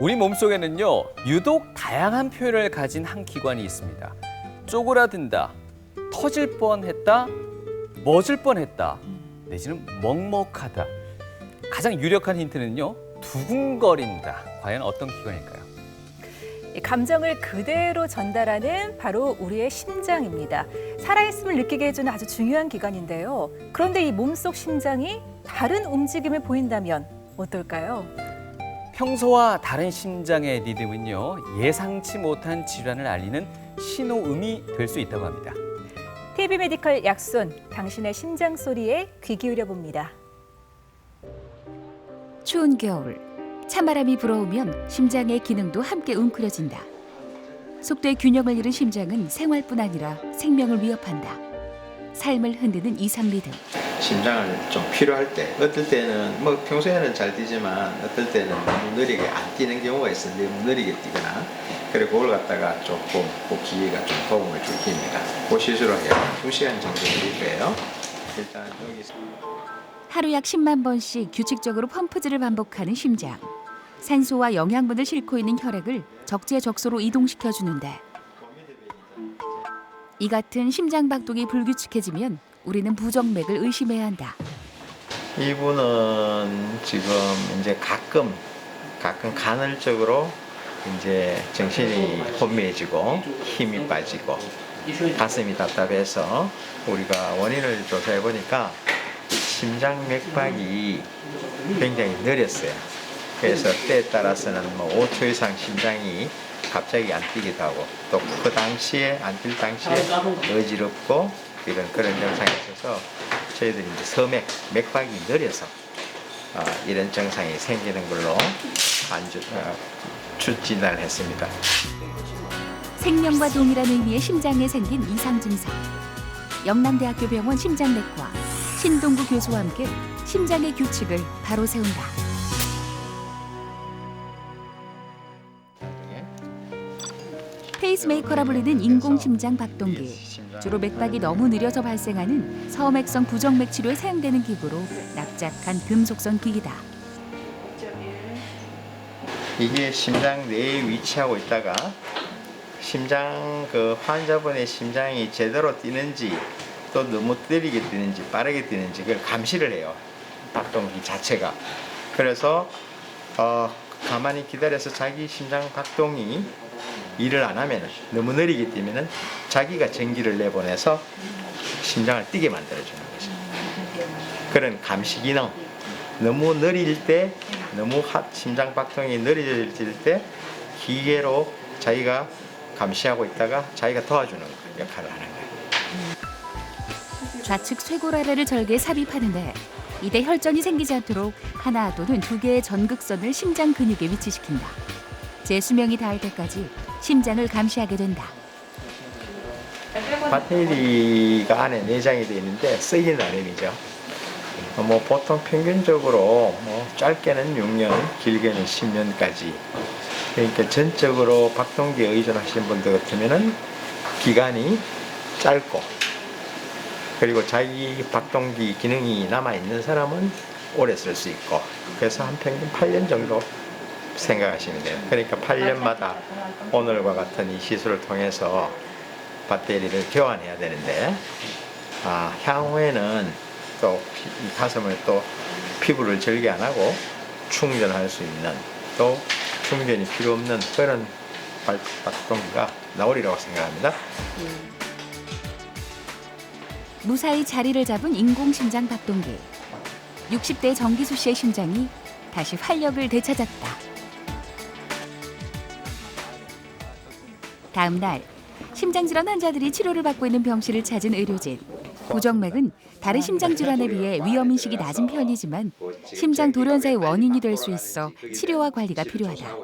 우리 몸속에는요, 유독 다양한 표현을 가진 한 기관이 있습니다. 쪼그라든다, 터질 뻔했다, 멎을 뻔했다, 내지는 먹먹하다. 가장 유력한 힌트는요, 두근거린다. 과연 어떤 기관일까요? 감정을 그대로 전달하는 바로 우리의 심장입니다. 살아있음을 느끼게 해주는 아주 중요한 기관인데요. 그런데 이 몸속 심장이 다른 움직임을 보인다면 어떨까요? 평소와 다른 심장의 리듬은요, 예상치 못한 질환을 알리는 신호음이 될 수 있다고 합니다. TV 메디컬 약손, 당신의 심장 소리에 귀 기울여 봅니다. 추운 겨울, 찬바람이 불어오면 심장의 기능도 함께 웅크려진다. 속도의 균형을 잃은 심장은 생활뿐 아니라 생명을 위협한다. 삶을 흔드는 이상 리듬. 심장을 좀 필요할 때, 어떨 때는 뭐 평소에는 잘 뛰지만 어떨 때는 너무 느리게 안 뛰는 경우가 있어요. 너무 느리게 뛰거나. 그리고 그걸 갖다가 조금 그 기계가 좀 도움을 줄 겁니다. 그 시술을 해요. 2시간 정도 드릴 거예요. 일단 여기서 하루 약 10만 번씩 규칙적으로 펌프질을 반복하는 심장. 산소와 영양분을 싣고 있는 혈액을 적재적소로 이동시켜주는데 이 같은 심장 박동이 불규칙해지면 우리는 부정맥을 의심해야 한다. 이분은 지금 이제 가끔 간헐적으로 이제 정신이 혼미해지고 힘이 빠지고 가슴이 답답해서 우리가 원인을 조사해 보니까 심장 맥박이 굉장히 느렸어요. 그래서 때에 따라서는 뭐 5초 이상 심장이 갑자기 안 뛰기도 하고 또 그 당시에 안 뛸 당시에 어지럽고 그런 증상이 있어서 저희들이 이제 서맥, 맥박이 느려서 이런 증상이 생기는 걸로 추진을 했습니다. 생명과 동일한 의미의 심장에 생긴 이상 증상. 영남대학교 병원 심장내과 신동구 교수와 함께 심장의 규칙을 바로 세운다. 페이스메이커라 불리는 인공심장 박동기. 주로 맥박이 너무 느려서 발생하는 서맥성 부정맥 치료에 사용되는 기구로 납작한 금속성 기기다. 이게 심장 내에 위치하고 있다가 심장 환자분의 심장이 제대로 뛰는지 또 너무 느리게 뛰는지 빠르게 뛰는지 그걸 감시를 해요. 박동기 자체가. 그래서 가만히 기다려서 자기 심장 박동이 일을 안 하면 너무 느리게 뛰면은 자기가 전기를 내보내서 심장을 뛰게 만들어주는 거죠. 그런 감시 기능. 너무 느릴 때, 너무 심장 박동이 느려질 때 기계로 자기가 감시하고 있다가 자기가 도와주는 역할을 하는 거예요. 좌측 쇄골아래를 절개해 삽입하는데 이때 혈전이 생기지 않도록 하나 또는 두 개의 전극선을 심장 근육에 위치시킨다. 제 수명이 닿을 때까지 심장을 감시하게 된다. 배터리가 안에 내장이 되어 있는데 쓰이는 나름이죠. 뭐 보통 평균적으로 뭐 짧게는 6년, 길게는 10년까지. 그러니까 전적으로 박동기에 의존하시는 분들 같으면은 기간이 짧고 그리고 자기 박동기 기능이 남아 있는 사람은 오래 쓸 수 있고 그래서 한 평균 8년 정도 생각하시면 돼요. 그러니까 8년마다 오늘과 같은 이 시술을 통해서 배터리를 교환해야 되는데 향후에는 또 이 가슴을 또 피부를 절개 안 하고 충전할 수 있는 또 충전이 필요 없는 그런 박동기가 나오리라고 생각합니다. 무사히 자리를 잡은 인공심장 박동기. 60대 정기수 씨의 심장이 다시 활력을 되찾았다. 다음 날 심장질환 환자들이 치료를 받고 있는 병실을 찾은 의료진. 부정맥은 다른 심장질환에 비해 위험인식이 낮은 편이지만 심장 돌연사의 원인이 될 수 있어 치료와 관리가 필요하다.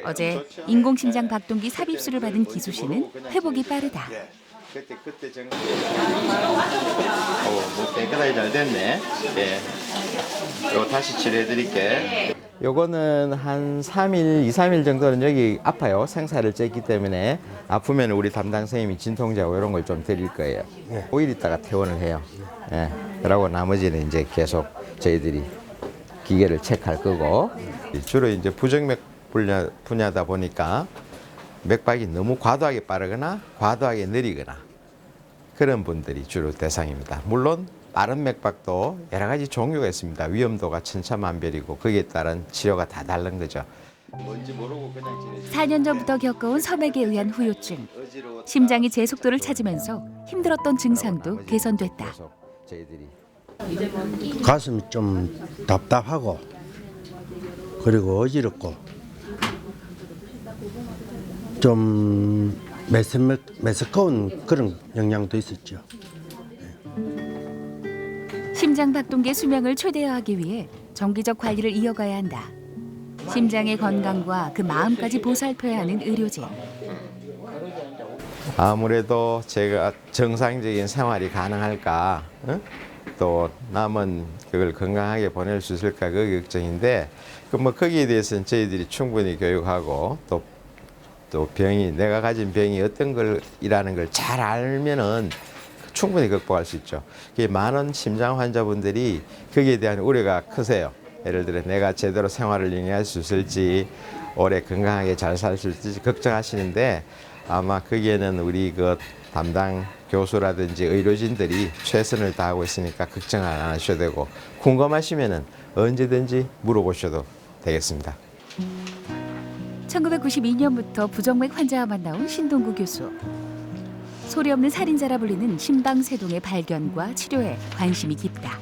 어제 인공심장 박동기 삽입술을 받은 기수 씨는 회복이 빠르다. 그때 정도. 뭐 깨끗하게 잘 됐네. 예. 이거 다시 치료해 드릴게. 요거는 한 3일, 2, 3일 정도는 여기 아파요. 생사를 쬐기 때문에 아프면 우리 담당 선생님이 진통제하고 이런 걸 좀 드릴 거예요. 5일 있다가 퇴원을 해요. 예. 그러고 나머지는 이제 계속 저희들이 기계를 체크할 거고 주로 이제 부정맥 분야다 보니까 맥박이 너무 과도하게 빠르거나 과도하게 느리거나 그런 분들이 주로 대상입니다. 물론 빠른 맥박도 여러 가지 종류가 있습니다. 위험도가 천차만별이고 거기에 따른 치료가 다 다른 거죠. 뭔지 모르고 그냥 4년 전부터 겪어온 섬액에 의한 후유증. 심장이 제 속도를 찾으면서 힘들었던 증상도 개선됐다. 저희들이 가슴이 좀 답답하고 그리고 어지럽고 좀 매스꺼운 그런 영향도 있었죠. 심장 박동계 수명을 최대화하기 위해 정기적 관리를 이어가야 한다. 심장의 건강과 그 마음까지 보살펴야 하는 의료진. 아무래도 제가 정상적인 생활이 가능할까, 또 남은 그걸 건강하게 보낼 수 있을까 그 걱정인데, 뭐 거기에 대해서는 저희들이 충분히 교육하고 또 병이 내가 가진 병이 어떤 걸이라는 걸 잘 알면은 충분히 극복할 수 있죠. 많은 심장 환자분들이 거기에 대한 우려가 크세요. 예를 들어 내가 제대로 생활을 영위할 수 있을지, 오래 건강하게 잘 살 수 있을지 걱정하시는데, 아마 거기에는 우리 그 담당 교수라든지 의료진들이 최선을 다하고 있으니까 걱정 안 하셔도 되고, 궁금하시면은 언제든지 물어보셔도 되겠습니다. 1992년부터 부정맥 환자와 만나온 신동구 교수. 소리 없는 살인자라 불리는 심방세동의 발견과 치료에 관심이 깊다.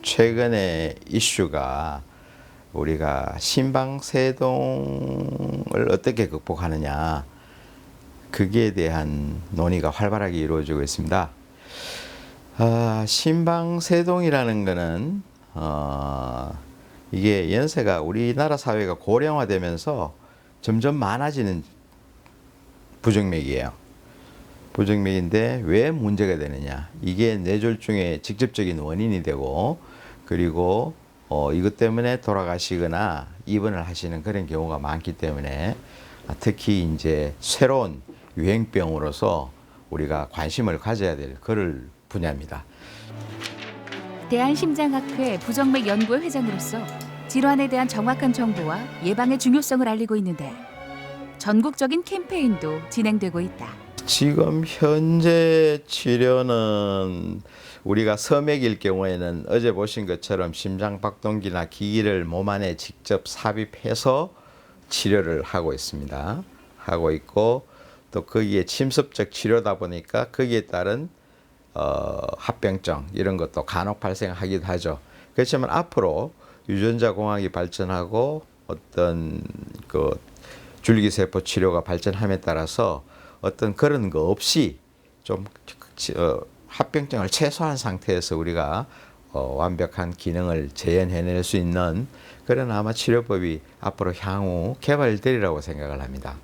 최근에 이슈가 우리가 심방세동을 어떻게 극복하느냐, 거기에 대한 논의가 활발하게 이루어지고 있습니다. 심방세동이라는 거는 이게 연세가 우리나라 사회가 고령화되면서 점점 많아지는 부정맥이에요. 부정맥인데 왜 문제가 되느냐? 이게 뇌졸중의 직접적인 원인이 되고, 그리고 이것 때문에 돌아가시거나 입원을 하시는 그런 경우가 많기 때문에 특히 이제 새로운 유행병으로서 우리가 관심을 가져야 될 그럴 분야입니다. 대한심장학회 부정맥 연구회 회장으로서 질환에 대한 정확한 정보와 예방의 중요성을 알리고 있는데 전국적인 캠페인도 진행되고 있다. 지금 현재 치료는 우리가 섬액일 경우에는 어제 보신 것처럼 심장 박동기나 기기를 몸 안에 직접 삽입해서 치료를 하고 있습니다. 하고 있고, 또 거기에 침습적 치료다 보니까 거기에 따른 합병증 이런 것도 간혹 발생하기도 하죠. 그렇지만 앞으로 유전자 공학이 발전하고 어떤 그 줄기세포 치료가 발전함에 따라서 어떤 그런 거 없이 좀 합병증을 최소화한 상태에서 우리가 완벽한 기능을 재현해낼 수 있는 그런 아마 치료법이 앞으로 향후 개발되리라고 생각을 합니다.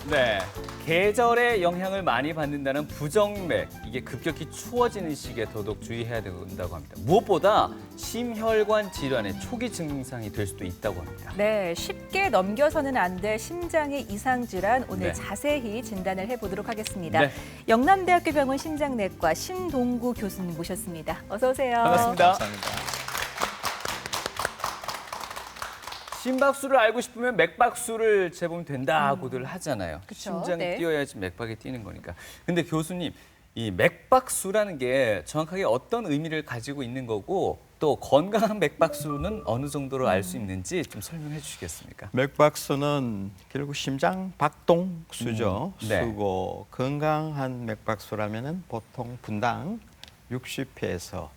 네, 계절의 영향을 많이 받는다는 부정맥, 이게 급격히 추워지는 시기에 더더욱 주의해야 된다고 합니다. 무엇보다 심혈관 질환의 초기 증상이 될 수도 있다고 합니다. 네, 쉽게 넘겨서는 안 될 심장의 이상 질환 오늘 네. 자세히 진단을 해보도록 하겠습니다. 네. 영남대학교 병원 심장내과 신동구 교수님 모셨습니다. 어서 오세요. 반갑습니다. 감사합니다. 심박수를 알고 싶으면 맥박수를 재보면 된다고들 하잖아요. 그쵸? 심장이 네. 뛰어야지 맥박이 뛰는 거니까. 근데 교수님, 이 맥박수라는 게 정확하게 어떤 의미를 가지고 있는 거고, 또 건강한 맥박수는 어느 정도로 알 수 있는지 좀 설명해 주시겠습니까? 맥박수는 결국 심장 박동수죠. 네. 수고 건강한 맥박수라면은 보통 분당 60회에서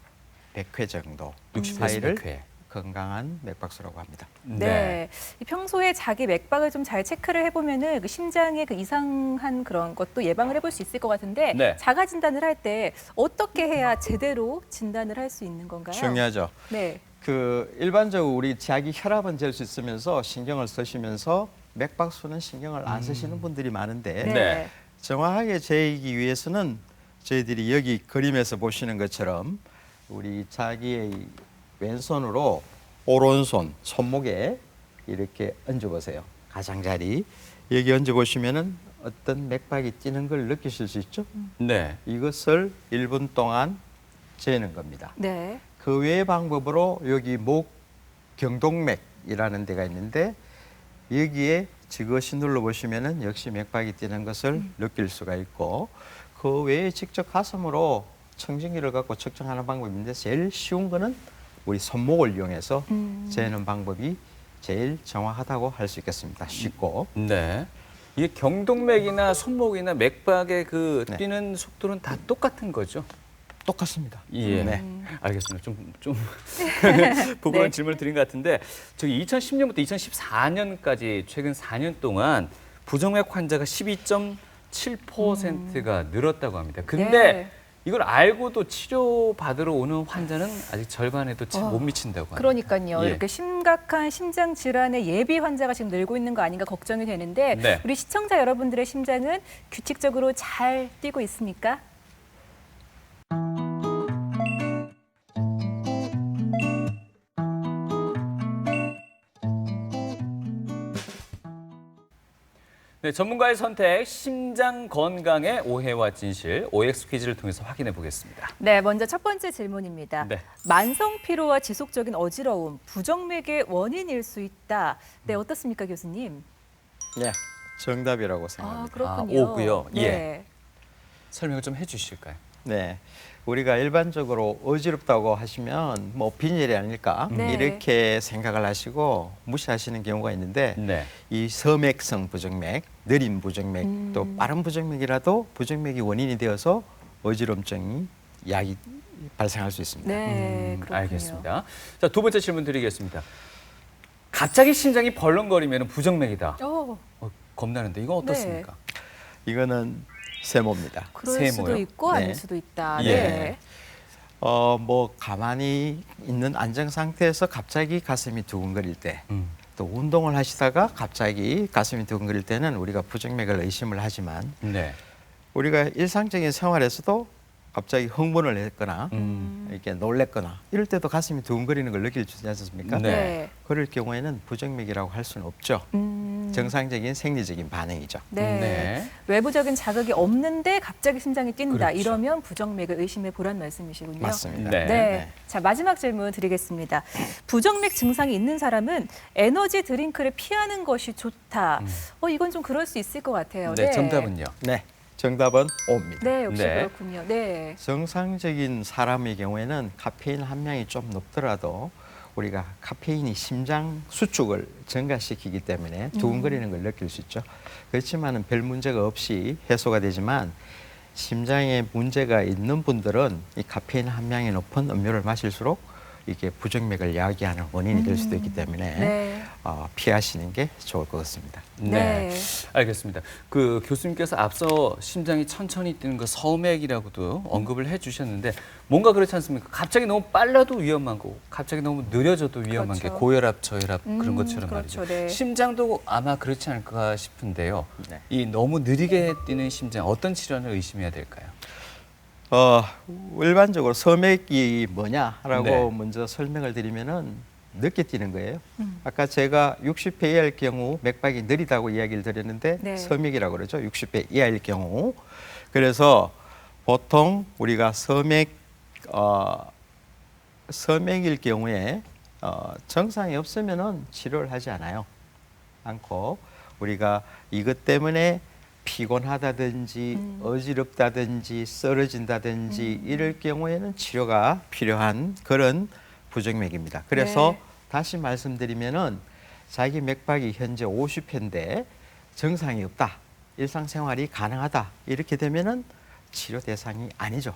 100회 정도 60회에서 사이를 100회. 건강한 맥박수라고 합니다. 네. 평소에 자기 맥박을 좀 잘 체크를 해보면은 그 심장의 그 이상한 그런 것도 예방을 해볼 수 있을 것 같은데 네. 자가 진단을 할 때 어떻게 해야 제대로 진단을 할 수 있는 건가요? 중요하죠. 네. 그 일반적으로 우리 자기 혈압은 잴 수 있으면서 신경을 쓰시면서 맥박수는 신경을 안 쓰시는 분들이 많은데 네. 정확하게 재기 위해서는 저희들이 여기 그림에서 보시는 것처럼 우리 자기의 왼손으로 오른손 손목에 이렇게 얹어보세요. 가장자리 여기 얹어보시면은 어떤 맥박이 뛰는 걸 느끼실 수 있죠? 네. 이것을 1분 동안 재는 겁니다. 네. 그 외의 방법으로 여기 목 경동맥이라는 데가 있는데 여기에 지그시 눌러보시면은 역시 맥박이 뛰는 것을 느낄 수가 있고 그 외에 직접 가슴으로 청진기를 갖고 측정하는 방법인데 제일 쉬운 거는 우리 손목을 이용해서 재는 방법이 제일 정확하다고 할 수 있겠습니다. 쉽고. 네. 이게 경동맥이나 손목이나 맥박의 그 네. 뛰는 속도는 다 똑같은 거죠? 똑같습니다. 예. 네. 알겠습니다. 좀 부끄러운 질문을 드린 것 같은데 저기 2010년부터 2014년까지 최근 4년 동안 부정맥 환자가 12.7%가 늘었다고 합니다. 근데 네. 이걸 알고도 치료 받으러 오는 환자는 아직 절반에도 채 못 미친다고 합니다. 그러니까요. 예. 이렇게 심각한 심장 질환의 예비 환자가 지금 늘고 있는 거 아닌가 걱정이 되는데 네. 우리 시청자 여러분들의 심장은 규칙적으로 잘 뛰고 있습니까? 네, 전문가의 선택, 심장 건강의 오해와 진실, OX 퀴즈를 통해서 확인해 보겠습니다. 네, 먼저 첫 번째 질문입니다. 네. 만성 피로와 지속적인 어지러움, 부정맥의 원인일 수 있다. 네, 어떻습니까, 교수님? 네, 정답이라고 아, 생각합니다. 그렇군요. 오고요. 예. 네. 설명을 좀 해주실까요? 네. 우리가 일반적으로 어지럽다고 하시면 뭐 빈혈이 아닐까 네. 이렇게 생각을 하시고 무시하시는 경우가 있는데 네. 이 서맥성 부정맥, 느린 부정맥 또 빠른 부정맥이라도 부정맥이 원인이 되어서 어지럼증이 약이 발생할 수 있습니다. 네, 그렇군요. 알겠습니다. 자, 두 번째 질문 드리겠습니다. 갑자기 심장이 벌렁거리면 부정맥이다. 겁나는데 이건 어떻습니까? 이거는 세모입니다. 그럴 세모요? 수도 있고 아닐 네. 수도 있다. 예. 네. 뭐 가만히 있는 안정 상태에서 갑자기 가슴이 두근거릴 때, 또 운동을 하시다가 갑자기 가슴이 두근거릴 때는 우리가 부정맥을 의심을 하지만 네. 우리가 일상적인 생활에서도 갑자기 흥분을 했거나 이렇게 놀랬거나 이럴 때도 가슴이 두근거리는 걸 느낄 수 있지 않습니까? 네. 네. 그럴 경우에는 부정맥이라고 할 수는 없죠. 정상적인 생리적인 반응이죠. 네. 네. 외부적인 자극이 없는데 갑자기 심장이 뛴다. 그렇죠. 이러면 부정맥을 의심해 보란 말씀이시군요. 맞습니다. 네. 네. 자, 마지막 질문 드리겠습니다. 부정맥 증상이 있는 사람은 에너지 드링크를 피하는 것이 좋다. 이건 좀 그럴 수 있을 것 같아요. 네, 정답은요. 네, 정답은 O입니다. 네, 역시 네. 그렇군요. 네. 정상적인 사람의 경우에는 카페인 함량이 좀 높더라도 우리가 카페인이 심장 수축을 증가시키기 때문에 두근거리는 걸 느낄 수 있죠. 그렇지만은 별 문제가 없이 해소가 되지만 심장에 문제가 있는 분들은 이 카페인 함량이 높은 음료를 마실수록 이게 부정맥을 야기하는 원인이 될 수도 있기 때문에 네. 피하시는 게 좋을 것 같습니다. 네. 네. 알겠습니다. 그 교수님께서 앞서 심장이 천천히 뛰는 거 서맥이라고도 언급을 해 주셨는데 뭔가 그렇지 않습니까? 갑자기 너무 빨라도 위험한 거, 갑자기 너무 느려져도 위험한 그렇죠. 게 고혈압, 저혈압 그런 것처럼 그렇죠. 말이죠. 네. 심장도 아마 그렇지 않을까 싶은데요. 네. 이 너무 느리게 뛰는 심장 어떤 질환을 의심해야 될까요? 일반적으로 서맥이 뭐냐라고 네. 먼저 설명을 드리면은 늦게 뛰는 거예요. 아까 제가 60회 이하일 경우 맥박이 느리다고 이야기를 드렸는데 네. 서맥이라고 그러죠. 60회 이하일 경우. 그래서 보통 우리가 서맥일 경우에 정상이 없으면은 치료를 하지 않고 우리가 이것 때문에 피곤하다든지 어지럽다든지 쓰러진다든지 이럴 경우에는 치료가 필요한 그런 부정맥입니다. 그래서 네. 다시 말씀드리면은 자기 맥박이 현재 50회인데 정상이 없다. 일상생활이 가능하다. 이렇게 되면은 치료 대상이 아니죠.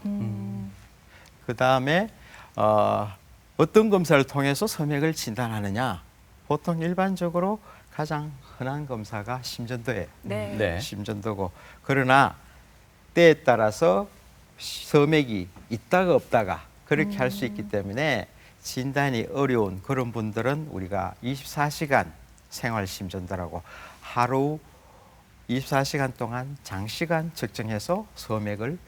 그다음에 어떤 검사를 통해서 서맥을 진단하느냐? 보통 일반적으로 가장 흔한 검사가 심전도예요. 네. 네. 심전도고 그러나 때에 따라서 서맥이 있다가 없다가 그렇게 할 수 있기 때문에 진단이 어려운 그런 분들은 우리가 24시간 생활 심전도라고 하루 24시간 동안 장시간 측정해서 서맥을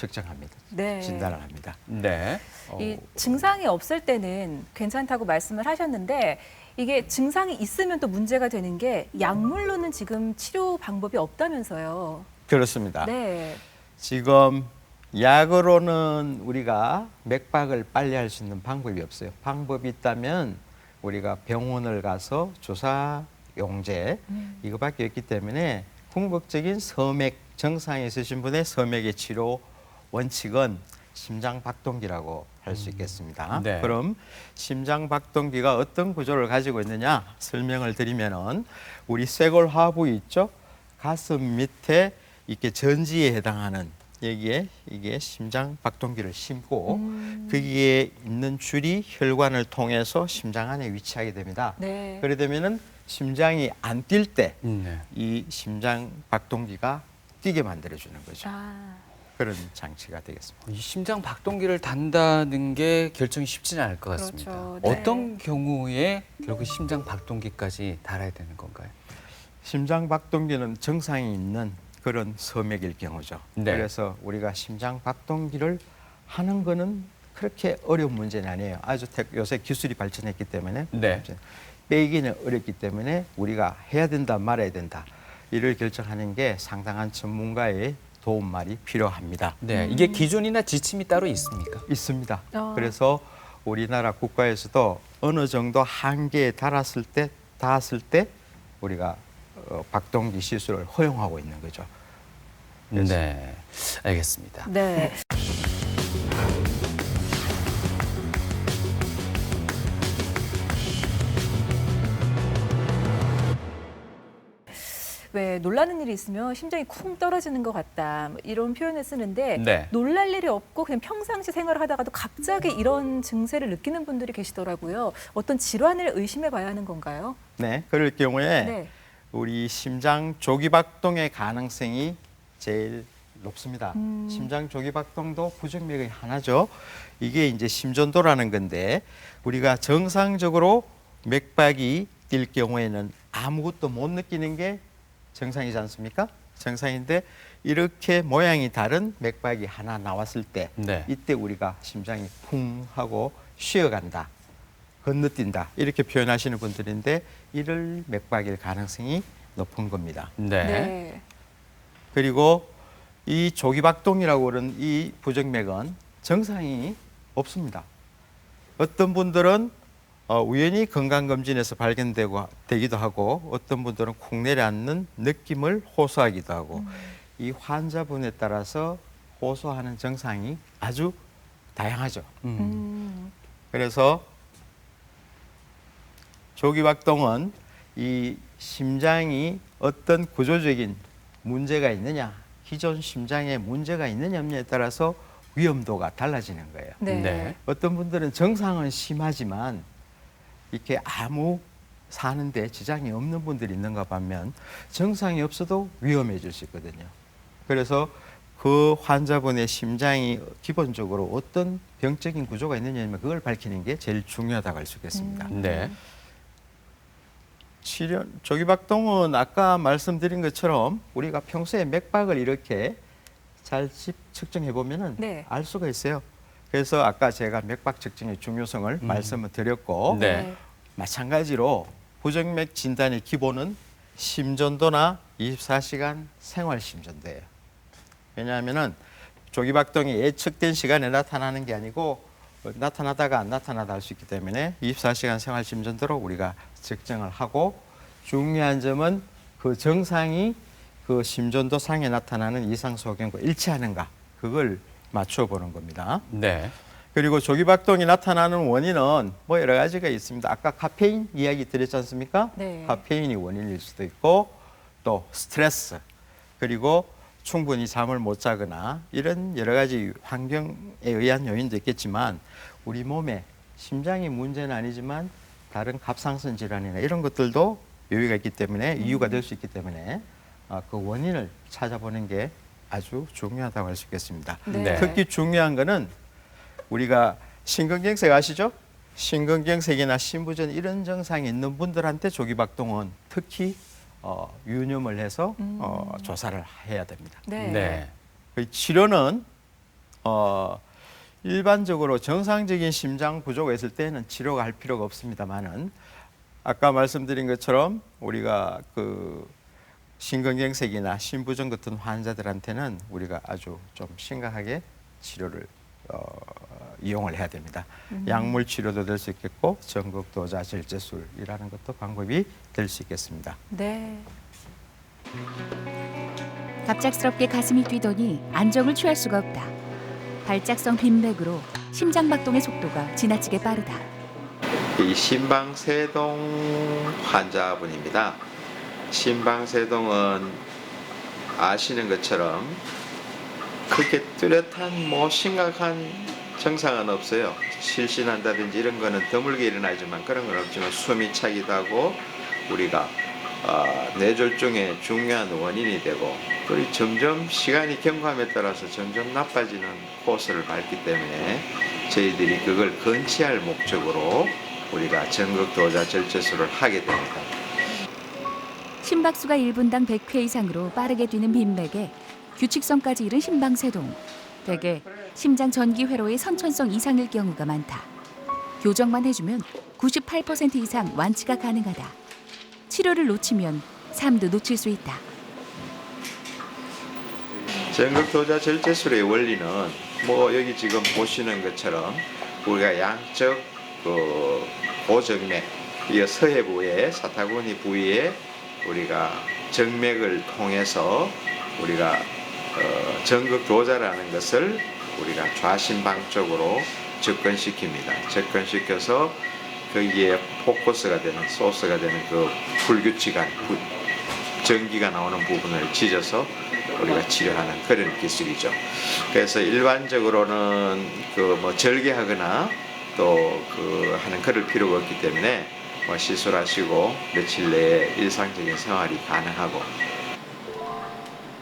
측정합니다. 네. 진단을 합니다. 네. 이 증상이 없을 때는 괜찮다고 말씀을 하셨는데 이게 증상이 있으면 또 문제가 되는 게 약물로는 지금 치료 방법이 없다면서요. 그렇습니다. 네. 지금 약으로는 우리가 맥박을 빨리 할 수 있는 방법이 없어요. 방법이 있다면 우리가 병원을 가서 조사 용제 이거밖에 없기 때문에 궁극적인 서맥 증상이 있으신 분의 서맥의 치료 원칙은 심장 박동기라고 할 수 있겠습니다. 네. 그럼 심장 박동기가 어떤 구조를 가지고 있느냐 설명을 드리면은 우리 쇄골 하부 있죠? 가슴 밑에 이렇게 전지에 해당하는 여기에 이게 심장 박동기를 심고 거기에 있는 줄이 혈관을 통해서 심장 안에 위치하게 됩니다. 네. 그래 되면은 심장이 안 뛸 때 이 네. 심장 박동기가 뛰게 만들어 주는 거죠. 아. 그런 장치가 되겠습니다. 이 심장 박동기를 단다는 게 결정이 쉽지는 않을 것 같습니다. 그렇죠. 네. 어떤 경우에 결국 심장 박동기까지 달아야 되는 건가요? 심장 박동기는 정상이 있는 그런 서맥일 경우죠. 네. 그래서 우리가 심장 박동기를 하는 거는 그렇게 어려운 문제는 아니에요. 아주 요새 기술이 발전했기 때문에 네. 빼기는 어렵기 때문에 우리가 해야 된다 말아야 된다 이를 결정하는 게 상당한 전문가의 도움말이 필요합니다. 네. 이게 기준이나 지침이 따로 있습니까? 있습니다. 어. 그래서 우리나라 국가에서도 어느 정도 한계에 닿았을 때 우리가 박동기 시술을 허용하고 있는 거죠. 네. 알겠습니다. 네. 왜 놀라는 일이 있으면 심장이 쿵 떨어지는 것 같다 뭐 이런 표현을 쓰는데 네. 놀랄 일이 없고 그냥 평상시 생활을 하다가도 갑자기 이런 증세를 느끼는 분들이 계시더라고요. 어떤 질환을 의심해 봐야 하는 건가요? 네, 그럴 경우에 네. 우리 심장 조기박동의 가능성이 제일 높습니다. 심장 조기박동도 부정맥의 하나죠. 이게 이제 심전도라는 건데 우리가 정상적으로 맥박이 뛸 경우에는 아무것도 못 느끼는 게 정상이지 않습니까? 정상인데 이렇게 모양이 다른 맥박이 하나 나왔을 때 네. 이때 우리가 심장이 쿵 하고 쉬어간다. 건너뛴다. 이렇게 표현하시는 분들인데 이를 맥박일 가능성이 높은 겁니다. 네. 네. 그리고 이 조기박동이라고 하는 이 부정맥은 정상이 없습니다. 어떤 분들은 우연히 건강검진에서 발견되기도 하고 어떤 분들은 쿵 내려앉는 느낌을 호소하기도 하고 이 환자분에 따라서 호소하는 정상이 아주 다양하죠. 그래서 조기박동은 이 심장이 어떤 구조적인 문제가 있느냐, 기존 심장에 문제가 있느냐 없느냐에 따라서 위험도가 달라지는 거예요. 네. 네. 어떤 분들은 정상은 심하지만 이렇게 아무 사는데 지장이 없는 분들이 있는가 반면 정상이 없어도 위험해질 수 있거든요. 그래서 그 환자분의 심장이 기본적으로 어떤 병적인 구조가 있느냐면 그걸 밝히는 게 제일 중요하다고 할 수 있겠습니다. 네. 조기박동은 아까 말씀드린 것처럼 우리가 평소에 맥박을 이렇게 잘 측정해 보면은 네. 알 수가 있어요. 그래서 아까 제가 맥박 측정의 중요성을 말씀을 드렸고 네. 마찬가지로 부정맥 진단의 기본은 심전도나 24시간 생활 심전도예요. 왜냐하면은 조기박동이 예측된 시간에 나타나는 게 아니고 나타나다가 안 나타나다 할 수 있기 때문에 24시간 생활 심전도로 우리가 측정을 하고 중요한 점은 그 정상이 그 심전도 상에 나타나는 이상 소견과 일치하는가 그걸 맞춰 보는 겁니다. 네. 그리고 조기박동이 나타나는 원인은 뭐 여러 가지가 있습니다. 아까 카페인 이야기 드렸지 않습니까? 네. 카페인이 원인일 수도 있고 또 스트레스 그리고 충분히 잠을 못 자거나 이런 여러 가지 환경에 의한 요인도 있겠지만 우리 몸에 심장이 문제는 아니지만 다른 갑상선 질환이나 이런 것들도 요인가 있기 때문에 이유가 될 수 있기 때문에 그 원인을 찾아보는 게 아주 중요하다고 할 수 있겠습니다. 네. 특히 중요한 거는 우리가 심근경색 아시죠? 심근경색이나 심부전 이런 증상이 있는 분들한테 조기박동은 특히 유념을 해서 조사를 해야 됩니다. 네. 네. 그 치료는 일반적으로 정상적인 심장 구조가 있을 때는 치료가 할 필요가 없습니다만은 아까 말씀드린 것처럼 우리가 그 심근경색이나 심부전 같은 환자들한테는 우리가 아주 좀 심각하게 치료를 이용을 해야 됩니다. 약물 치료도 될 수 있겠고 전극도자 절제술이라는 것도 방법이 될 수 있겠습니다. 네. 갑작스럽게 가슴이 뛰더니 안정을 취할 수가 없다. 발작성 빈맥으로 심장 박동의 속도가 지나치게 빠르다. 이 심방세동 환자분입니다. 심방세동은 아시는 것처럼 그렇게 뚜렷한 뭐 심각한 증상은 없어요. 실신한다든지 이런 거는 드물게 일어나지만 그런 건 없지만 숨이 차기도 하고 우리가 뇌졸중의 중요한 원인이 되고 그리고 점점 시간이 경과함에 따라서 점점 나빠지는 코스를 밟기 때문에 저희들이 그걸 건치할 목적으로 우리가 전극도자 절제술을 하게 됩니다. 심박수가 1분당 100회 이상으로 빠르게 뛰는 빈맥에 규칙성까지 잃은 심방세동. 대개 심장 전기 회로의 선천성 이상일 경우가 많다. 교정만 해주면 98% 이상 완치가 가능하다. 치료를 놓치면 삶도 놓칠 수 있다. 전극도자 절제술의 원리는 뭐 여기 지금 보시는 것처럼 우리가 양쪽 그 고정맥, 이 서해부의 사타구니 부위에 우리가 정맥을 통해서 우리가 전극도자라는 것을 우리가 좌심방 쪽으로 접근시킵니다. 접근시켜서 거기에 포커스가 되는 소스가 되는 그 불규칙한 전기가 나오는 부분을 찢어서 우리가 치료하는 그런 기술이죠. 그래서 일반적으로는 그 뭐 절개하거나 또 그 하는 그럴 필요가 없기 때문에 뭐 시술하시고 며칠 내에 일상적인 생활이 가능하고.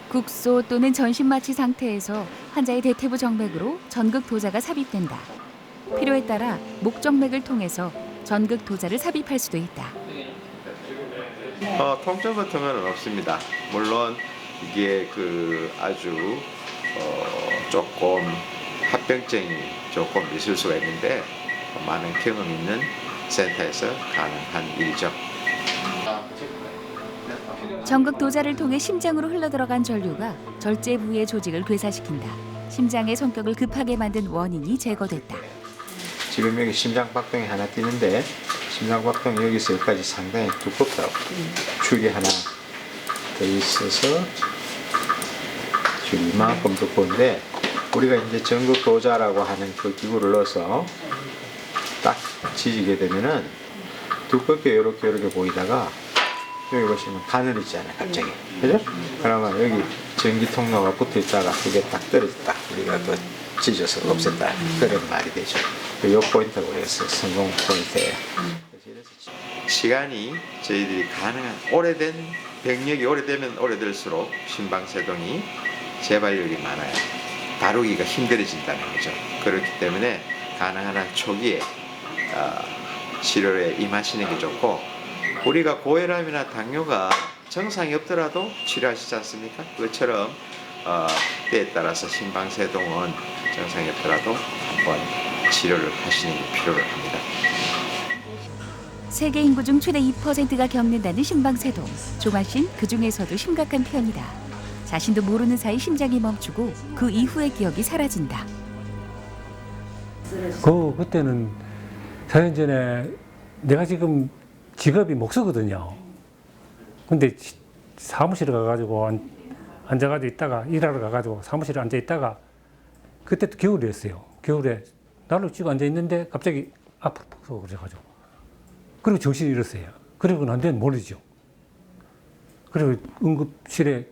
국소 또는 전신마취 상태에서 환자의 대퇴부 정맥으로 전극도자가 삽입된다. 필요에 따라 목정맥을 통해서 전극도자를 삽입할 수도 있다. 통증 같은 거는 없습니다. 물론 이게 그 아주 조금 합병증이 조금 있을 수가 있는데 많은 경험 있는 센터에서 가능한 일이죠. 전극도자를 통해 심장으로 흘러들어간 전류가 절제 부위의 조직을 괴사시킨다. 심장의 성격을 급하게 만든 원인이 제거됐다. 지금 여기 심장 박동이 하나 뛰는데 심장 박동이 여기서 여기까지 상당히 두껍다고 축이 하나 더 있어서 축이 이만큼 두꺼운데 우리가 이제 전극도자라고 하는 그 기구를 넣어서 딱 지지게 되면은 두껍게 이렇게 보이다가 여기 보시면 가늘어지잖아요, 갑자기. 그죠? 그러면 여기 전기 통로가 붙어 있다가 그게 딱 떨어졌다. 우리가 그 찢어서 없앤다. 그런 말이 되죠. 이 포인트가 우리가 성공 포인트예요. 시간이 저희들이 가능한 오래된 병력이 오래되면 오래될수록 심방세동이 재발률이 많아요. 다루기가 힘들어진다는 거죠. 그렇기 때문에 가능한 한 초기에 치료에 임하시는 게 좋고 우리가 고혈압이나 당뇨가 정상이 없더라도 치료하시지 않습니까? 그것처럼 때에 따라서 심방세동은 정상이 없더라도 한번 치료를 하시는 게 필요를 합니다. 세계 인구 중 최대 2%가 겪는다는 심방세동. 종환 씨는 그중에서도 심각한 편이다. 자신도 모르는 사이 심장이 멈추고 그 이후의 기억이 사라진다. 그때는 4년 전에 내가 지금 직업이 목수거든요. 근데 사무실에 가가지고 앉아가지고 있다가 일하러 가가지고 사무실에 앉아 있다가 그때 또 겨울이었어요. 겨울에 나를 쭉 앉아 있는데 갑자기 앞으로 푹 그래가지고 그리고 정신이 잃었어요. 그리고 난 데는 모르죠. 그리고 응급실에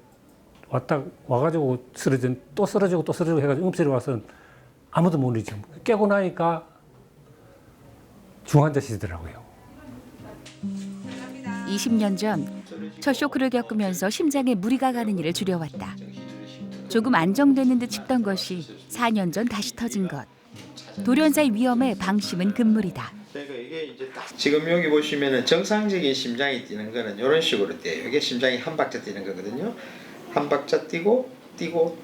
와가지고 또 쓰러지고 해가지고 응급실에 와서 아무도 모르죠. 깨고 나니까 중환자시더라고요. 20년 전 첫 쇼크를 겪으면서 심장에 무리가 가는 일을 줄여왔다. 조금 안정되는 듯 싶던 것이 4년 전 다시 터진 것. 돌연사의 위험에 방심은 금물이다. 지금 여기 보시면은 정상적인 심장이 뛰는 거는 이런 식으로 뛰어요. 이게 심장이 한 박자 뛰는 거거든요. 한 박자 뛰고 뛰고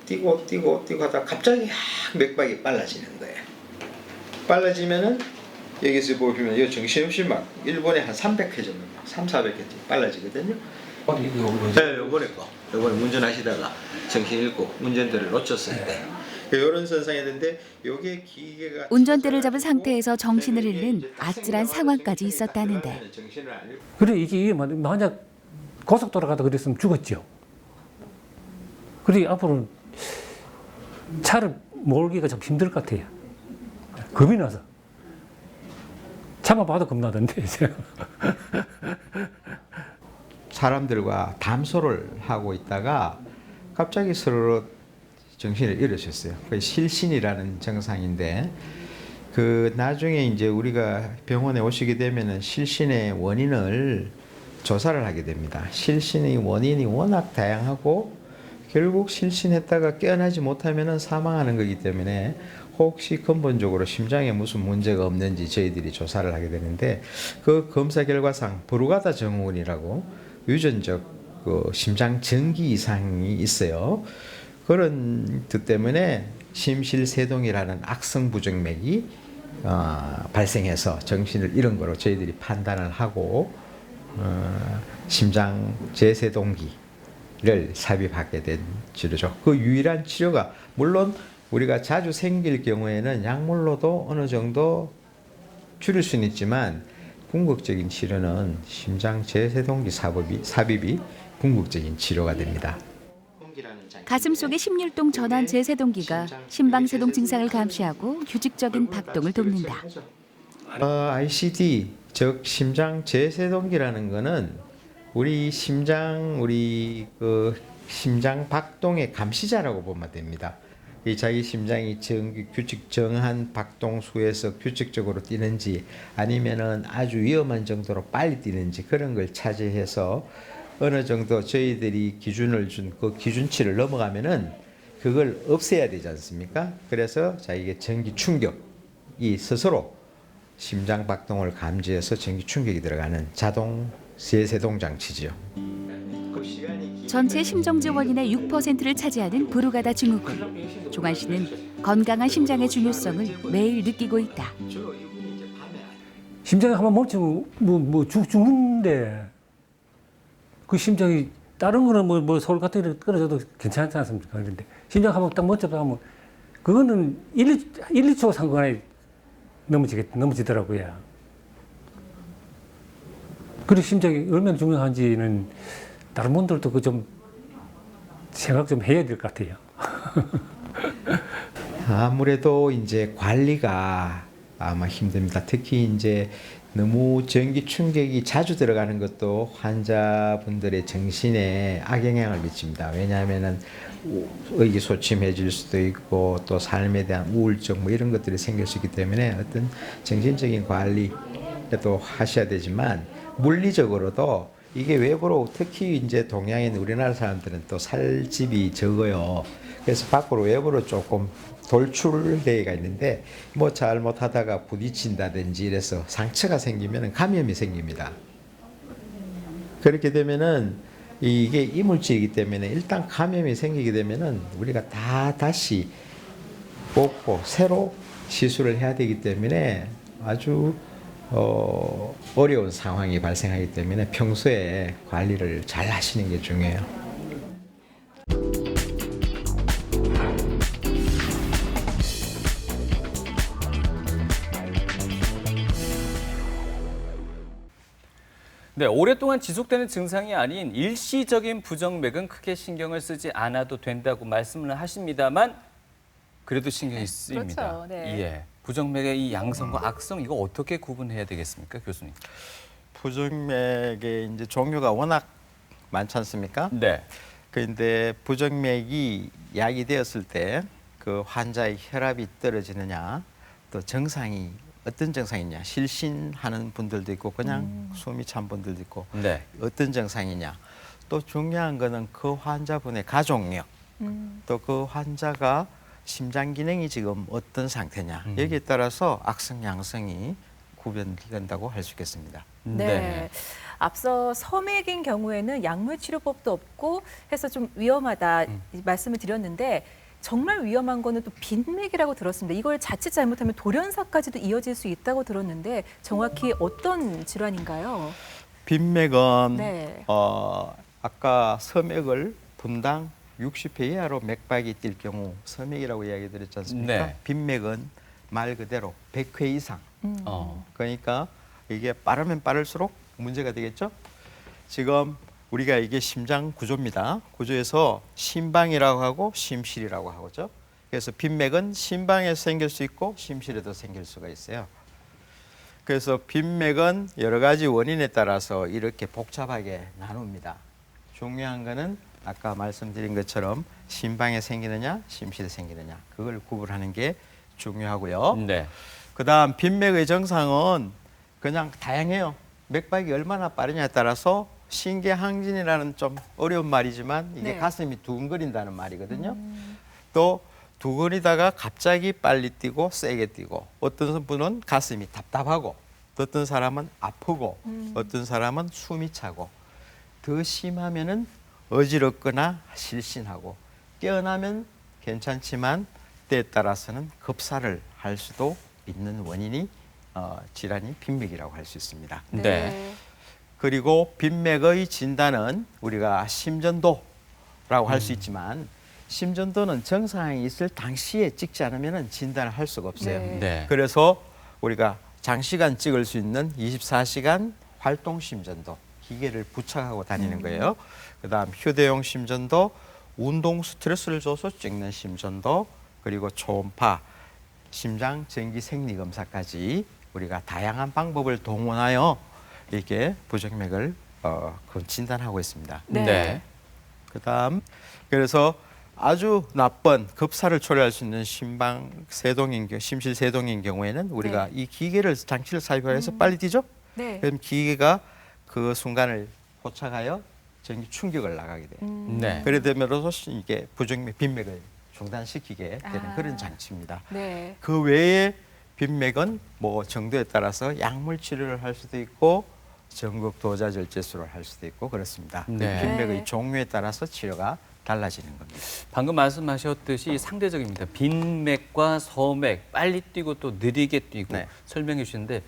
하다가 갑자기 맥박이 빨라지는 거예요. 빨라지면은 여기서 보시면 이 정신없이 막 일본에 한 300회 정도, 400회 빨라지거든요. 네, 요번에 운전하시다가 정신 잃고 운전대를 놓쳤을 때 이런 선상이었는데 요게 기계가 운전대를 잡은 상태에서 정신을 잃는 아찔한 상황까지 있었다는데 그래 이게 만약 고속도로 가다 그랬으면 죽었죠. 그래 앞으로는 차를 몰기가 좀 힘들 것 같아요. 겁이 나서. 참아봐도 겁나던데. 사람들과 담소를 하고 있다가 갑자기 서로 정신을 잃으셨어요. 그 실신이라는 증상인데 그 나중에 이제 우리가 병원에 오시게 되면은 실신의 원인을 조사를 하게 됩니다. 실신의 원인이 워낙 다양하고 결국 실신했다가 깨어나지 못하면은 사망하는 거기 때문에 혹시 근본적으로 심장에 무슨 문제가 없는지 저희들이 조사를 하게 되는데 그 검사 결과상 브루가다 증후군이라고 유전적 그 심장 전기 이상이 있어요. 그런 뜻 때문에 심실세동이라는 악성 부정맥이 발생해서 정신을 잃은 거로 저희들이 판단을 하고 심장 제세동기를 삽입하게 된 치료죠. 그 유일한 치료가 물론 우리가 자주 생길 경우에는 약물로도 어느 정도 줄일 수는 있지만 궁극적인 치료는 심장 제세동기 삽입이 궁극적인 치료가 됩니다. 가슴 속의 심율동 전환 제세동기가 심방세동 증상을 감시하고 규칙적인 박동을 돕는다. ICD 즉 심장 제세동기라는 거는 우리 심장 박동의 감시자라고 보면 됩니다. 이 자기 심장이 규칙 정한 박동수에서 규칙적으로 뛰는지 아니면은 아주 위험한 정도로 빨리 뛰는지 그런 걸 차지해서 어느 정도 저희들이 기준을 준 그 기준치를 넘어가면은 그걸 없애야 되지 않습니까? 그래서 자기의 전기 충격이 스스로 심장 박동을 감지해서 전기 충격이 들어가는 자동 제세동 장치지요. 전체 심정지 원인의 6%를 차지하는 브루가다 증후군. 종환 씨는 건강한 심장의 중요성을 매일 느끼고 있다. 심장이 한번 멈추면 죽는데 그 심장이 다른 거는 뭐 서울 같은 데 끊어져도 괜찮지 않습니까? 그런데 심장 한번 딱 멈췄다 하면 그거는 1, 2초 상관에 넘어지더라고요. 그리고 심장이 얼마나 중요한지는 다른 분들도 그 좀 생각 좀 해야 될 것 같아요. 아무래도 이제 관리가 아마 힘듭니다. 특히 이제 너무 전기 충격이 자주 들어가는 것도 환자분들의 정신에 악영향을 미칩니다. 왜냐하면은 의기소침해질 수도 있고 또 삶에 대한 우울증 뭐 이런 것들이 생길 수 있기 때문에 어떤 정신적인 관리도 하셔야 되지만 물리적으로도 이게 외부로 특히 이제 동양인 우리나라 사람들은 또 살집이 적어요. 그래서 밖으로 외부로 조금 돌출대가 있는데 뭐 잘못하다가 부딪힌다든지 이래서 상처가 생기면 감염이 생깁니다. 그렇게 되면은 이게 이물질이기 때문에 일단 감염이 생기게 되면은 우리가 다시 뽑고 새로 시술을 해야 되기 때문에 아주 어려운 상황이 발생하기 때문에 평소에 관리를 잘 하시는 게 중요해요. 네, 오랫동안 지속되는 증상이 아닌 일시적인 부정맥은 크게 신경을 쓰지 않아도 된다고 말씀을 하십니다만 그래도 신경이 쓰입니다. 그렇죠. 네. 예. 부정맥의 이 양성과 악성 이거 어떻게 구분해야 되겠습니까, 교수님? 부정맥의 이제 종류가 워낙 많지 않습니까? 네. 그런데 부정맥이 야기되었을 때 그 환자의 혈압이 떨어지느냐, 또 정상이 어떤 정상이냐, 실신하는 분들도 있고 그냥 숨이 찬 분들도 있고 네. 어떤 정상이냐. 또 중요한 거는 그 환자분의 가족력, 또 그 환자가 심장 기능이 지금 어떤 상태냐 여기에 따라서 악성 양성이 구별된다고 할 수 있겠습니다. 네. 앞서 섬액인 경우에는 약물 치료법도 없고 해서 좀 위험하다 이 말씀을 드렸는데 정말 위험한 거는 또 빈맥이라고 들었습니다. 이걸 자칫 잘못하면 돌연사까지도 이어질 수 있다고 들었는데 정확히 어떤 질환인가요? 빈맥은 네. 아까 섬액을 분당 60회 이하로 맥박이 뛸 경우 섬액이라고 이야기 드렸지 않습니까? 네. 빈맥은 말 그대로 100회 이상. 어. 그러니까 이게 빠르면 빠를수록 문제가 되겠죠. 지금 우리가 이게 심장 구조입니다. 구조에서 심방이라고 하고 심실이라고 하죠. 그래서 빈맥은 심방에 생길 수 있고 심실에도 생길 수가 있어요. 그래서 빈맥은 여러 가지 원인에 따라서 이렇게 복잡하게 나눕니다. 중요한 거는 아까 말씀드린 것처럼 심방에 생기느냐 심실에 생기느냐 그걸 구분하는 게 중요하고요. 네. 그다음 빈맥의 증상은 그냥 다양해요. 맥박이 얼마나 빠르냐에 따라서 신계항진이라는 좀 어려운 말이지만 이게 네. 가슴이 두근거린다는 말이거든요. 또 두근거리다가 갑자기 빨리 뛰고 세게 뛰고 어떤 분은 가슴이 답답하고 어떤 사람은 아프고 어떤 사람은 숨이 차고 더 심하면은 어지럽거나 실신하고 깨어나면 괜찮지만 때에 따라서는 급사를 할 수도 있는 원인이 질환이 빈맥이라고 할 수 있습니다. 네. 그리고 빈맥의 진단은 우리가 심전도라고 할 수 있지만 심전도는 증상이 있을 당시에 찍지 않으면 진단을 할 수가 없어요. 네. 네. 그래서 우리가 장시간 찍을 수 있는 24시간 활동 심전도 기계를 부착하고 다니는 거예요. 그다음 휴대용 심전도, 운동 스트레스를 줘서 찍는 심전도, 그리고 초음파, 심장 전기 생리 검사까지 우리가 다양한 방법을 동원하여 이렇게 부정맥을 진단하고 있습니다. 네. 네. 그다음 그래서 아주 나쁜 급사를 초래할 수 있는 심실 세동인 경우에는 우리가 이 기계를 장치를 사용해서 빨리 뛰죠. 네. 그럼 기계가 그 순간을 포착하여 전기 충격을 나가게 돼요. 네. 그래 됨으로써 이게 부정맥 빈맥을 중단시키게 되는 그런 장치입니다. 네. 그 외에 빈맥은 뭐 정도에 따라서 약물 치료를 할 수도 있고 전극 도자절제술을 할 수도 있고 그렇습니다. 네. 빈맥의 종류에 따라서 치료가 달라지는 겁니다. 방금 말씀하셨듯이 상대적입니다. 빈맥과 서맥, 빨리 뛰고 또 느리게 뛰고 네. 설명해 주시는데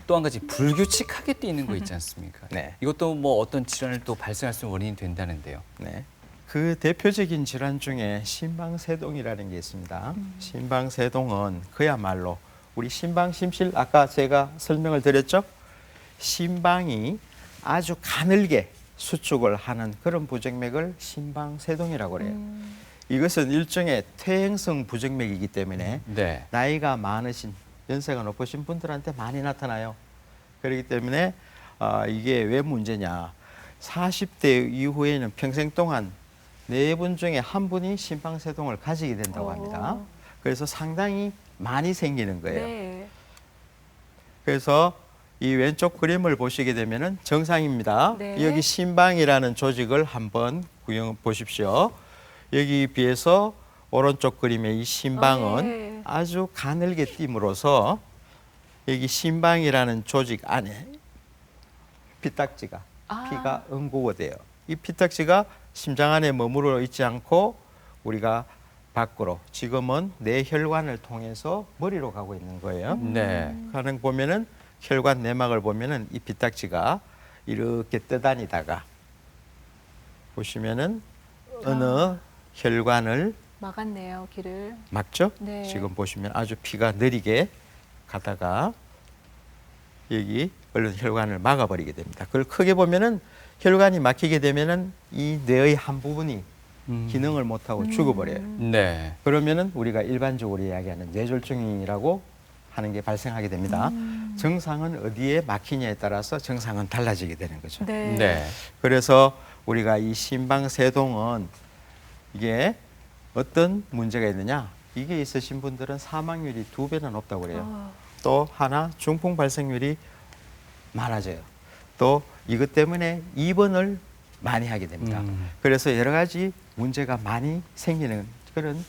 또 한 가지 불규칙하게 뛰는 거 있지 않습니까? 네. 이것도 뭐 어떤 질환을 또 발생할 수 있는 원인이 된다는데요. 네. 그 대표적인 질환 중에 심방세동이라는 게 있습니다. 심방세동은 그야말로 우리 심방심실 아까 제가 설명을 드렸죠. 심방이 아주 가늘게 수축을 하는 그런 부정맥을 심방세동이라고 그래요. 이것은 일종의 퇴행성 부정맥이기 때문에 네. 나이가 많으신 연세가 높으신 분들한테 많이 나타나요. 그렇기 때문에 이게 왜 문제냐. 40대 이후에는 평생 동안 4분 중에 1분이 심방세동을 가지게 된다고 합니다. 그래서 상당히 많이 생기는 거예요. 네. 그래서 이 왼쪽 그림을 보시게 되면은 정상입니다. 네. 여기 심방이라는 조직을 한번 보십시오. 여기 비해서 오른쪽 그림의 이 심방은 네. 아주 가늘게 띄므로서 여기 심방이라는 조직 안에 피딱지가 피가 응고돼요. 이 피딱지가 심장 안에 머무르 있지 않고 우리가 밖으로 지금은 뇌혈관을 통해서 머리로 가고 있는 거예요. 네. 가능 보면은 혈관 내막을 보면은 이 피딱지가 이렇게 떠다니다가 보시면은 어느 혈관을 막았네요, 길을. 막죠? 네. 지금 보시면 아주 피가 느리게 가다가 여기 얼른 혈관을 막아버리게 됩니다. 그걸 크게 보면은 혈관이 막히게 되면은 이 뇌의 한 부분이 기능을 못하고 죽어버려요. 네. 그러면은 우리가 일반적으로 이야기하는 뇌졸중이라고 하는 게 발생하게 됩니다. 증상은 어디에 막히냐에 따라서 증상은 달라지게 되는 거죠. 네. 네. 그래서 우리가 이 심방세동은 이게 어떤 문제가 있느냐? 이게 있으신 분들은 사망률이 2배나 높다고 그래요. 또 하나 중풍 발생률이 많아져요. 또 이것 때문에 입원을 많이 하게 됩니다. 그래서 여러 가지 문제가 많이 생기는 그런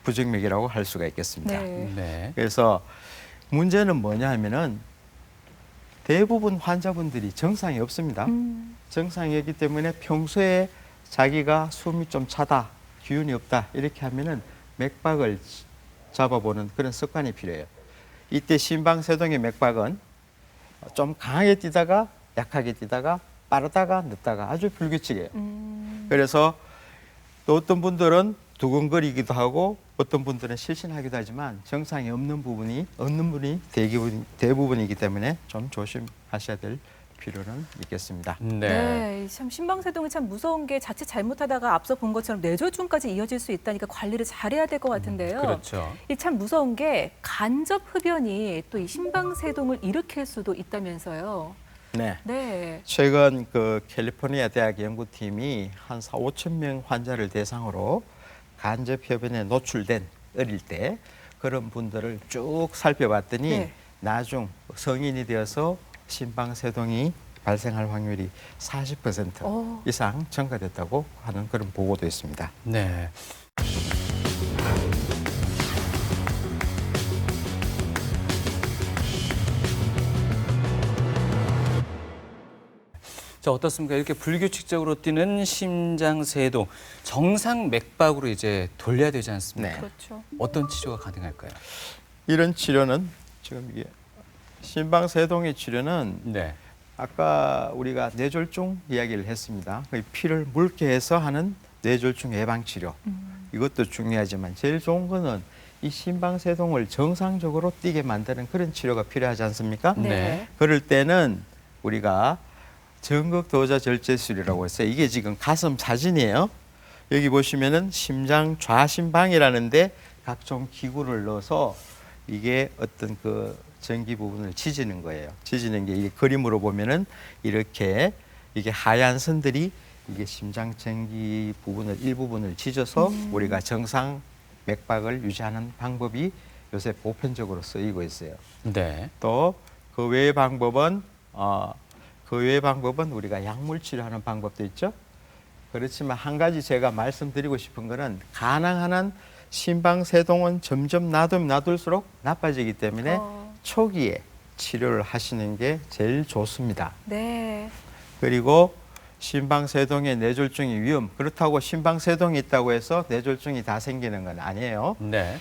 부정맥이라고 할 수가 있겠습니다. 네. 네. 그래서 문제는 뭐냐 하면은 대부분 환자분들이 정상이 없습니다. 정상이 없기 때문에 평소에 자기가 숨이 좀 차다, 기운이 없다 이렇게 하면은 맥박을 잡아보는 그런 습관이 필요해요. 이때 심방세동의 맥박은 좀 강하게 뛰다가 약하게 뛰다가 빠르다가 늦다가 아주 불규칙해요. 그래서 또 어떤 분들은 두근거리기도 하고 어떤 분들은 실신하기도 하지만 정상이 없는 분이 대부분이기 때문에 좀 조심하셔야 될 필요는 있겠습니다. 네, 참 심방세동이 참 무서운 게 자칫 잘못하다가 앞서 본 것처럼 뇌졸중까지 이어질 수 있다니까 관리를 잘해야 될 것 같은데요. 그렇죠. 이 참 무서운 게 간접 흡연이 또 이 심방세동을 일으킬 수도 있다면서요. 네. 네. 최근 그 캘리포니아 대학 연구팀이 한 4,5천 명 환자를 대상으로 간접 흡연에 노출된 어릴 때 그런 분들을 쭉 살펴봤더니 네. 나중 성인이 되어서 심방세동이 발생할 확률이 40% 이상 증가됐다고 하는 그런 보고도 있습니다. 네. 자, 어떻습니까? 이렇게 불규칙적으로 뛰는 심장세동, 정상 맥박으로 이제 돌려야 되지 않습니까? 네. 그렇죠. 어떤 치료가 가능할까요? 이런 치료는 지금 이게 심방세동의 치료는 네. 아까 우리가 뇌졸중 이야기를 했습니다. 피를 묽게 해서 하는 뇌졸중 예방 치료. 이것도 중요하지만 제일 좋은 거는 이 심방세동을 정상적으로 뛰게 만드는 그런 치료가 필요하지 않습니까? 네. 그럴 때는 우리가 전극도자 절제술이라고 했어요. 이게 지금 가슴 사진이에요. 여기 보시면은 심장 좌심방이라는데 각종 기구를 넣어서 이게 어떤 그 전기 부분을 지지는 거예요. 지지는 게 이게 그림으로 보면은 이렇게 이게 하얀 선들이 이게 심장 전기 부분을 일부분을 지져서 우리가 정상 맥박을 유지하는 방법이 요새 보편적으로 쓰이고 있어요. 네. 또 그 외의 방법은 우리가 약물 치료하는 방법도 있죠. 그렇지만 한 가지 제가 말씀드리고 싶은 거는 가능한 한 심방세동은 점점 놔두면 놔둘수록 나빠지기 때문에 초기에 치료를 하시는 게 제일 좋습니다. 네. 그리고 심방세동의 뇌졸중의 위험, 그렇다고 심방세동이 있다고 해서 뇌졸중이 다 생기는 건 아니에요. 네.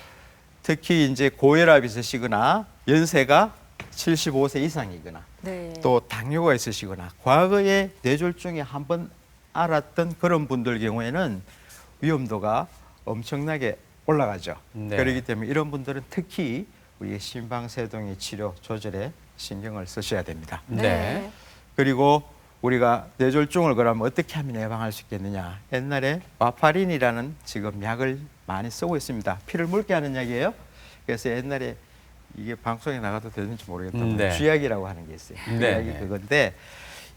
특히 이제 고혈압이 있으시거나 연세가 75세 이상이거나 네. 또 당뇨가 있으시거나 과거에 뇌졸중에 한번 앓았던 그런 분들 경우에는 위험도가 엄청나게 올라가죠. 네. 그렇기 때문에 이런 분들은 특히 우리의 심방세동의 치료 조절에 신경을 쓰셔야 됩니다. 네. 그리고 우리가 뇌졸중을 그러면 어떻게 하면 예방할 수 있겠느냐. 옛날에 와파린이라는 지금 약을 많이 쓰고 있습니다. 피를 묽게 하는 약이에요. 그래서 옛날에 이게 방송에 나가도 되는지 모르겠지만 네. 쥐약이라고 하는 게 있어요. 네. 쥐약이 그건데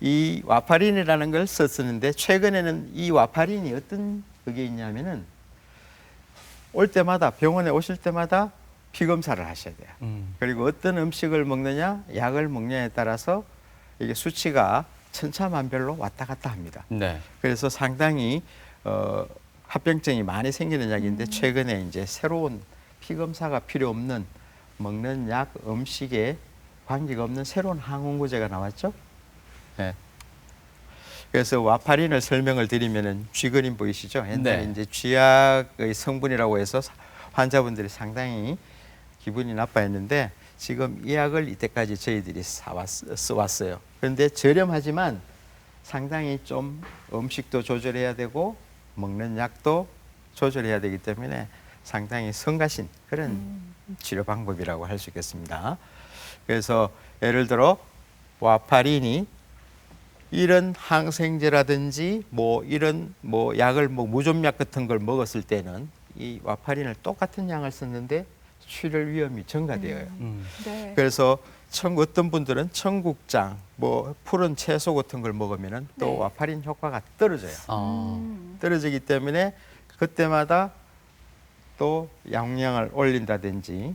이 와파린이라는 걸 썼었는데 최근에는 이 와파린이 어떤 그게 있냐면은 올 때마다 병원에 오실 때마다 피 검사를 하셔야 돼요. 그리고 어떤 음식을 먹느냐, 약을 먹느냐에 따라서 이게 수치가 천차만별로 왔다 갔다 합니다. 네. 그래서 상당히 합병증이 많이 생기는 약인데 최근에 이제 새로운 피 검사가 필요 없는 먹는 약, 음식에 관계가 없는 새로운 항원구제가 나왔죠. 네. 그래서 와파린을 설명을 드리면은 쥐그림 보이시죠? 옛날에 네. 이제 쥐약의 성분이라고 해서 환자분들이 상당히 기분이 나빠했는데 지금 이 약을 이때까지 저희들이 써왔어요. 그런데 저렴하지만 상당히 좀 음식도 조절해야 되고 먹는 약도 조절해야 되기 때문에 상당히 성가신 그런 치료 방법이라고 할 수 있겠습니다. 그래서 예를 들어 와파린이 이런 항생제라든지 뭐 이런 뭐 약을 뭐 무좀약 같은 걸 먹었을 때는 이 와파린을 똑같은 양을 썼는데 출혈 위험이 증가되어요. 네. 그래서 어떤 분들은 청국장, 뭐 푸른 채소 같은 걸 먹으면은 또 네. 와파린 효과가 떨어져요. 아. 떨어지기 때문에 그때마다 또 양량을 올린다든지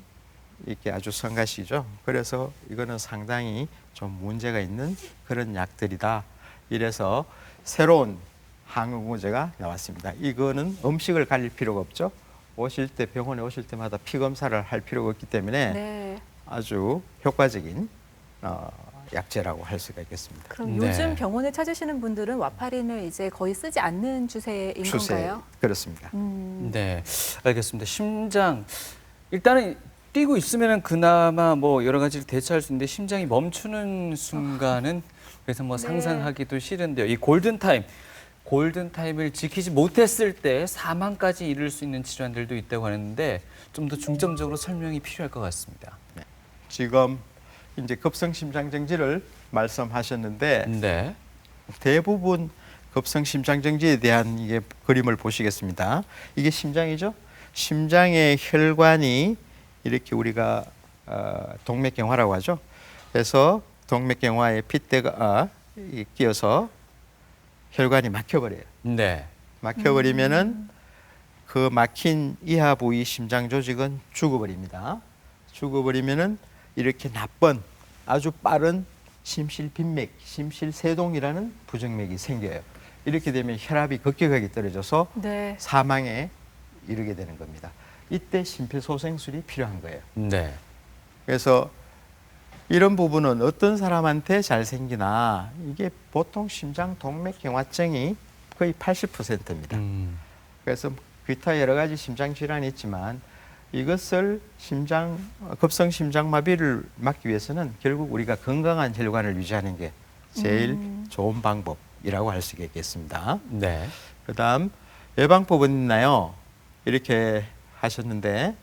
이렇게 아주 성가시죠. 그래서 이거는 상당히 좀 문제가 있는 그런 약들이다. 이래서 새로운 항원구제가 나왔습니다. 이거는 음식을 가릴 필요가 없죠. 오실 때 병원에 오실 때마다 피 검사를 할 필요가 없기 때문에 네. 아주 효과적인 약재라고 할 수가 있겠습니다. 그럼 네. 요즘 병원에 찾으시는 분들은 와파린을 이제 거의 쓰지 않는 추세인 건가요? 그렇습니다. 네, 알겠습니다. 심장 일단은 뛰고 있으면은 그나마 뭐 여러 가지를 대처할 수 있는데 심장이 멈추는 순간은 그래서 뭐 네. 상상하기도 싫은데요. 이 골든 타임을 지키지 못했을 때 사망까지 이를 수 있는 질환들도 있다고 하는데 좀 더 중점적으로 설명이 필요할 것 같습니다. 지금 이제 급성심장정지를 말씀하셨는데 네. 대부분 급성심장정지에 대한 이게 그림을 보시겠습니다. 이게 심장이죠. 심장의 혈관이 이렇게 우리가 동맥경화라고 하죠. 그래서 동맥경화에 핏대가 끼어서 혈관이 막혀버려요. 네. 막혀버리면은 그 막힌 이하 부위 심장 조직은 죽어버립니다. 죽어버리면은 이렇게 나쁜 아주 빠른 심실빈맥, 심실세동이라는 부정맥이 생겨요. 이렇게 되면 혈압이 급격하게 떨어져서 네. 사망에 이르게 되는 겁니다. 이때 심폐소생술이 필요한 거예요. 네. 그래서 이런 부분은 어떤 사람한테 잘 생기나 이게 보통 심장 동맥경화증이 거의 80%입니다. 그래서 기타 여러 가지 심장 질환이 있지만 이것을 급성 심장마비를 막기 위해서는 결국 우리가 건강한 혈관을 유지하는 게 제일 좋은 방법이라고 할 수 있겠습니다. 네. 그다음 예방법은 있나요? 이렇게 하셨는데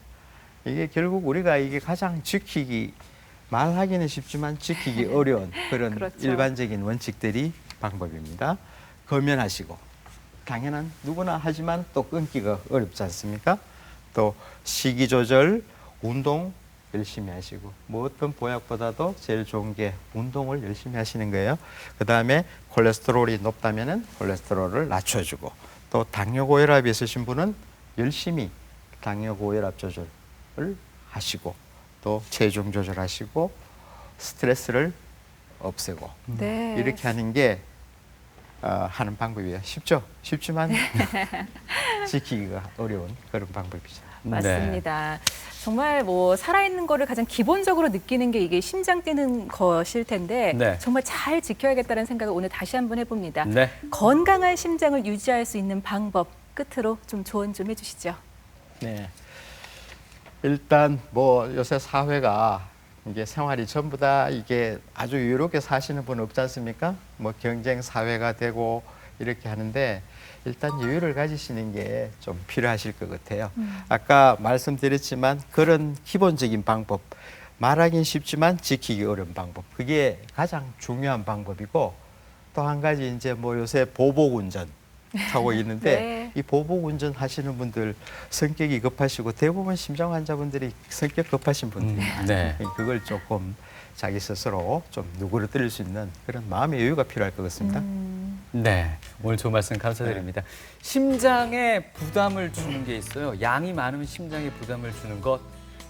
이게 결국 우리가 이게 가장 말하기는 쉽지만 지키기 어려운 그런 그렇죠. 일반적인 원칙들이 방법입니다. 검연하시고 당연한 누구나 하지만 또 끊기가 어렵지 않습니까? 또 식이 조절, 운동 열심히 하시고 뭐 어떤 보약보다도 제일 좋은 게 운동을 열심히 하시는 거예요. 그다음에 콜레스테롤이 높다면은 콜레스테롤을 낮춰주고 또 당뇨 고혈압이 있으신 분은 열심히 당뇨 고혈압 조절을 하시고 또 체중 조절하시고 스트레스를 없애고 네. 이렇게 하는 게 하는 방법이에요. 쉽죠? 쉽지만 지키기가 어려운 그런 방법이죠. 맞습니다. 정말 뭐 살아있는 거를 가장 기본적으로 느끼는 게 이게 심장 뛰는 것일 텐데 네. 정말 잘 지켜야겠다는 생각을 오늘 다시 한번 해봅니다. 네. 건강한 심장을 유지할 수 있는 방법 끝으로 좀 조언 좀 해주시죠. 네. 일단 뭐 요새 사회가 이게 생활이 전부 다 이게 아주 유롭게 사시는 분 없지 않습니까? 뭐 경쟁 사회가 되고 이렇게 하는데 일단 여유를 가지시는 게 좀 필요하실 것 같아요. 아까 말씀드렸지만 그런 기본적인 방법, 말하긴 쉽지만 지키기 어려운 방법, 그게 가장 중요한 방법이고 또 한 가지 이제 뭐 요새 보복운전 하고 있는데 네. 이 보복운전 하시는 분들 성격이 급하시고 대부분 심장 환자분들이 성격 급하신 분들이에요. 네. 그걸 조금 자기 스스로 좀 누그러뜨릴 수 있는 그런 마음의 여유가 필요할 것 같습니다. 네, 오늘 좋은 말씀 감사드립니다. 심장에 부담을 주는 게 있어요. 양이 많으면 심장에 부담을 주는 것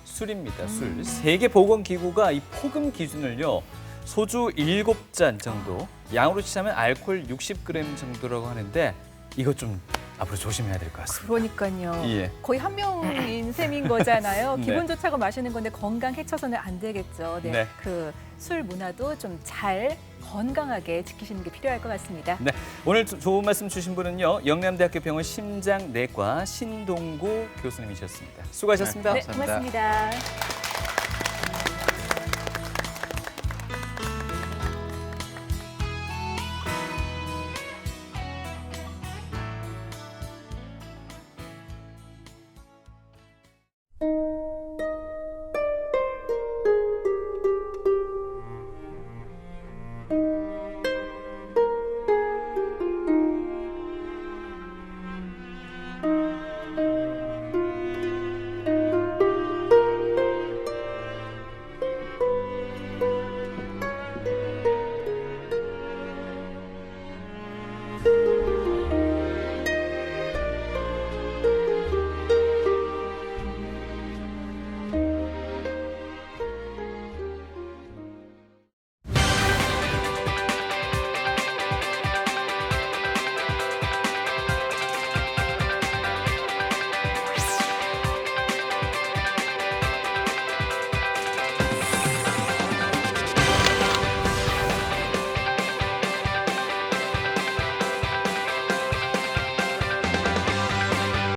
술입니다. 술. 세계보건기구가 이 포금 기준을요. 소주 7잔 정도, 양으로 치자면 알코올 60g 정도라고 하는데 이것 좀 앞으로 조심해야 될 것 같습니다. 그러니까요. 예. 거의 한 명인 셈인 거잖아요. 네. 기분 좋다고 마시는 건데 건강 해쳐서는 안 되겠죠. 네. 네. 그 술 문화도 좀 잘 건강하게 지키시는 게 필요할 것 같습니다. 네, 오늘 좋은 말씀 주신 분은요. 영남대학교 병원 심장내과 신동구 교수님이셨습니다. 수고하셨습니다. 네, 감사합니다. 고맙습니다.